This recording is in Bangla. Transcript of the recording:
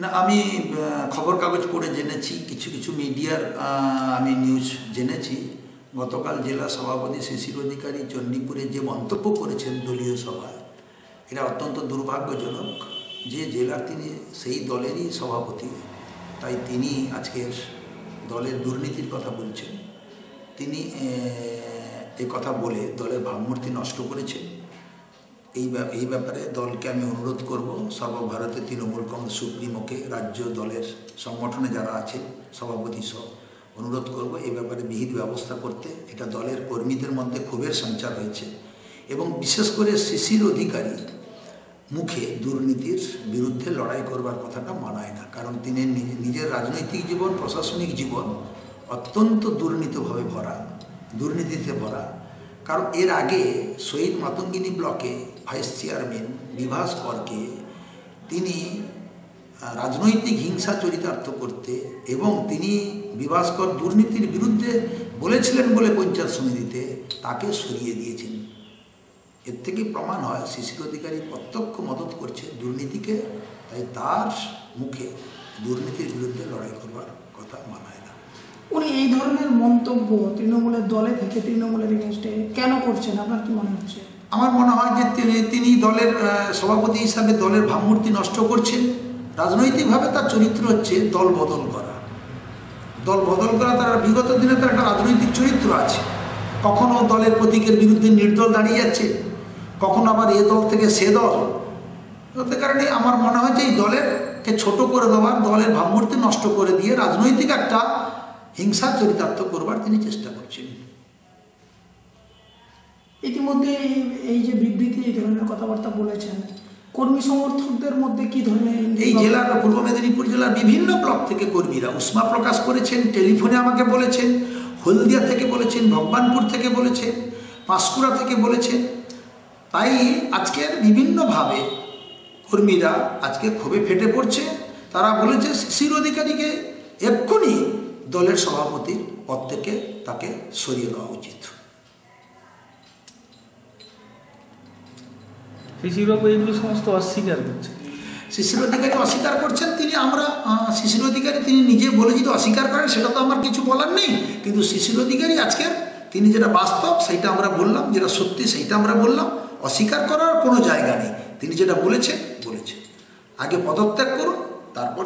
না, আমি খবর কাগজ পড়ে জেনেছি, কিছু কিছু মিডিয়ার আমি নিউজ জেনেছি। গতকাল জেলা সভাপতি শিশির অধিকারী চণ্ডীপুরে যে মন্তব্য করেছেন দলীয় সভায়, এটা অত্যন্ত দুর্ভাগ্যজনক যে জেলার তিনি সেই দলেরই সভাপতি, তাই তিনি আজকের দলের দুর্নীতির কথা বলছেন। তিনি এই কথা বলে দলের ভাবমূর্তি নষ্ট করেছেন। এই ব্যাপারে দলকে আমি অনুরোধ করব, সর্বভারতীয় তৃণমূল কংগ্রেস সুপ্রিমোকে, রাজ্য দলের সংগঠনে যারা আছে সভাপতি সহ অনুরোধ করব এই ব্যাপারে বিহিত ব্যবস্থা করতে। এটা দলের কর্মীদের মধ্যে ক্ষোভের সঞ্চার হয়েছে এবং বিশেষ করে শিশির অধিকারী মুখে দুর্নীতির বিরুদ্ধে লড়াই করবার কথাটা মানায় না, কারণ তিনি নিজের রাজনৈতিক জীবন, প্রশাসনিক জীবন অত্যন্ত দুর্নীতিতে ভরা। কারণ এর আগে শহীদ মাতঙ্গিনী ব্লকে ভাইস চেয়ারম্যান বিভাস করকে তিনি রাজনৈতিক হিংসা চরিতার্থ করতে এবং তিনি বিভাস কর দুর্নীতির বিরুদ্ধে বলেছিলেন বলে পঞ্চায়েত সমিতিতে তাকে সরিয়ে দিয়েছেন। এর থেকে প্রমাণ হয় শিশির অধিকারী প্রত্যক্ষ মদত করছে দুর্নীতিকে, তাই তার মুখে দুর্নীতির বিরুদ্ধে লড়াই করবার কথা মানায় না। উনি এই ধরনের মন্তব্য তৃণমূলের দলে থেকে তৃণমূলের এগেইনস্টে কেন করছেন, আপনার কি মনে হচ্ছে? আমার মনে হয় যে তিনি দলের সভাপতি হিসাবে দলের ভাবমূর্তি নষ্ট করছেন। রাজনৈতিকভাবে তার চরিত্র হচ্ছে দল বদল করা। তার বিগত দিনে তার একটা রাজনৈতিক চরিত্র আছে। কখনো দলের প্রতীকের বিরুদ্ধে নির্দল দাঁড়িয়ে যাচ্ছে, কখনো আবার এ দল থেকে সে দল। তার কারণে আমার মনে হয় যে এই দলেরকে ছোট করে দেওয়ার, দলের ভাবমূর্তি নষ্ট করে দিয়ে রাজনৈতিক একটা হিংসা চরিতার্থ করবার তিনি চেষ্টা করছেন। ইতিমধ্যে এই যে বিবৃতি, এই ধরনের কথাবার্তা বলেছেন, কর্মী সমর্থকদের মধ্যে কি ধরনের? এই জেলার, পূর্ব মেদিনীপুর জেলার বিভিন্ন ব্লক থেকে কর্মীরা উষ্মা প্রকাশ করেছেন, টেলিফোনে আমাকে বলেছেন, হলদিয়া থেকে বলেছেন, ভগবানপুর থেকে বলেছেন, পাঁশকুড়া থেকে বলেছেন। তাই আজকের বিভিন্নভাবে কর্মীরা আজকে ক্ষোভে ফেটে পড়ছে। তারা বলেছে শিশির অধিকারীকে এক্ষুনি দলের সভাপতির পদ থেকে তাকে সরিয়ে দেওয়া উচিত। শিশিরবাবু এগুলো সমস্ত অস্বীকার করছেন। শিশির অধিকারী অস্বীকার করছেন। শিশির অধিকারী তিনি নিজে বলে যদি অস্বীকার করেন সেটা তো আমার কিছু বলার নেই, কিন্তু শিশির অধিকারী আজকের তিনি যেটা বাস্তব সেইটা আমরা বললাম, যেটা সত্যি সেইটা আমরা বললাম। অস্বীকার করার কোনো জায়গা নেই। তিনি যেটা বলেছেন আগে পদত্যাগ করুন, তারপর